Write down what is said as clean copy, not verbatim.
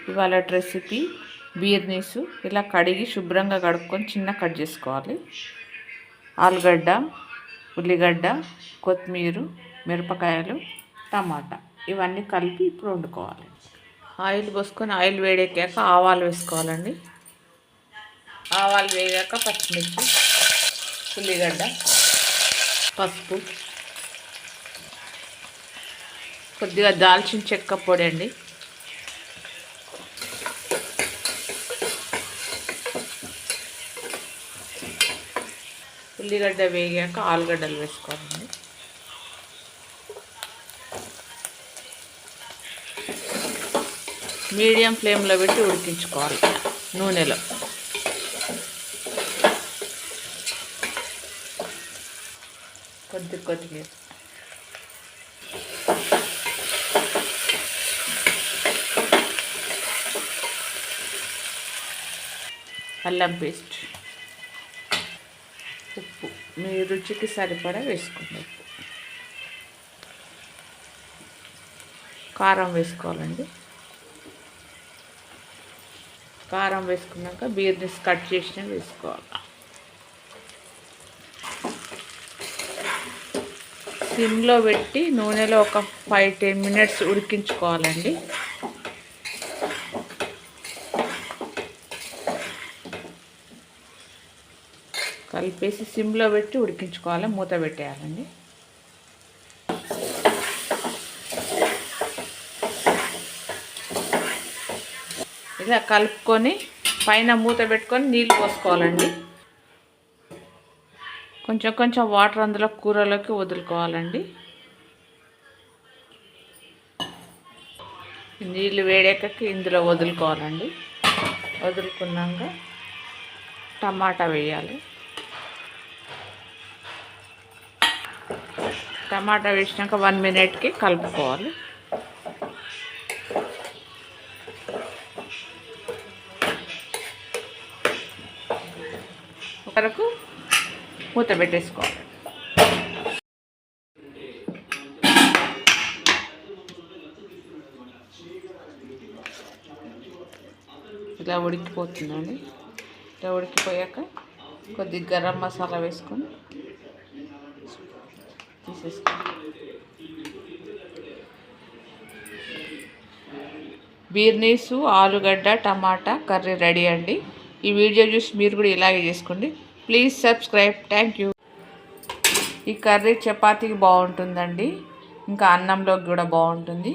ఇవాళ రెసిపీ బీర్నీసు ఇలా కడిగి శుభ్రంగా కడుక్కొని చిన్న కట్ చేసుకోవాలి. ఆలుగడ్డ, ఉల్లిగడ్డ, కొత్తిమీర, మిరపకాయలు, టమాటా ఇవన్నీ కలిపి ఇప్పుడు వండుకోవాలి. ఆయిల్ పోసుకొని ఆయిల్ వేడెక్కాక ఆవాలు వేసుకోవాలండి. ఆవాలు వేగాక పచ్చిమిర్చి, ఉల్లిగడ్డ, పసుపు, కొద్దిగా దాల్చిన చెక్క పొడి అండి, ఉల్లిగడ్డ వేగాక ఆలుగడ్డలు వేసుకోవాలండి. మీడియం ఫ్లేమ్లో పెట్టి ఉడికించుకోవాలి. నూనెలో కొత్తిమీర, అల్లం పేస్ట్, ఉప్పు మీ రుచికి సరిపడా వేసుకోండి. కారం వేసుకోవాలండి. కారం వేసుకున్నాక బీర్నీస్ కట్ చేసిన వేసుకోవాలి. సిమ్లో పెట్టి నూనెలో ఒక 5-10 మినిట్స్ ఉడికించుకోవాలండి. కలిపేసి సిమ్లో పెట్టి ఉడికించుకోవాలి. మూత పెట్టేయాలండి. ఇలా కలుపుకొని పైన మూత పెట్టుకొని నీళ్ళు పోసుకోవాలండి. కొంచెం కొంచెం వాటర్ అందులో కూరలోకి వదులుకోవాలండి. నీళ్ళు వేడెక్కకి ఇందులో వదులుకోవాలండి. వదులుకున్నాక టమాటా వేయాలి. టమాటా వేసినాక 1 మినిట్కి కలుపుకోవాలి. వరకు మూత పెట్టేసుకోవాలి. ఇలా ఉడికిపోతుందండి. ఇలా ఉడికిపోయాక కొద్దిగా గరం మసాలా వేసుకొని తీసేసుకోవాలి. బీర్నీసు, ఆలుగడ్డ, టమాటా కర్రీ రెడీ అండి. ఈ వీడియో చూసి మీరు కూడా ఇలాగే చేసుకోండి. Please subscribe. Thank you. ఈ కర్రీ చపాతీకి బాగుంటుందండి, ఇంకా అన్నంలోకి కూడా బాగుంటుంది.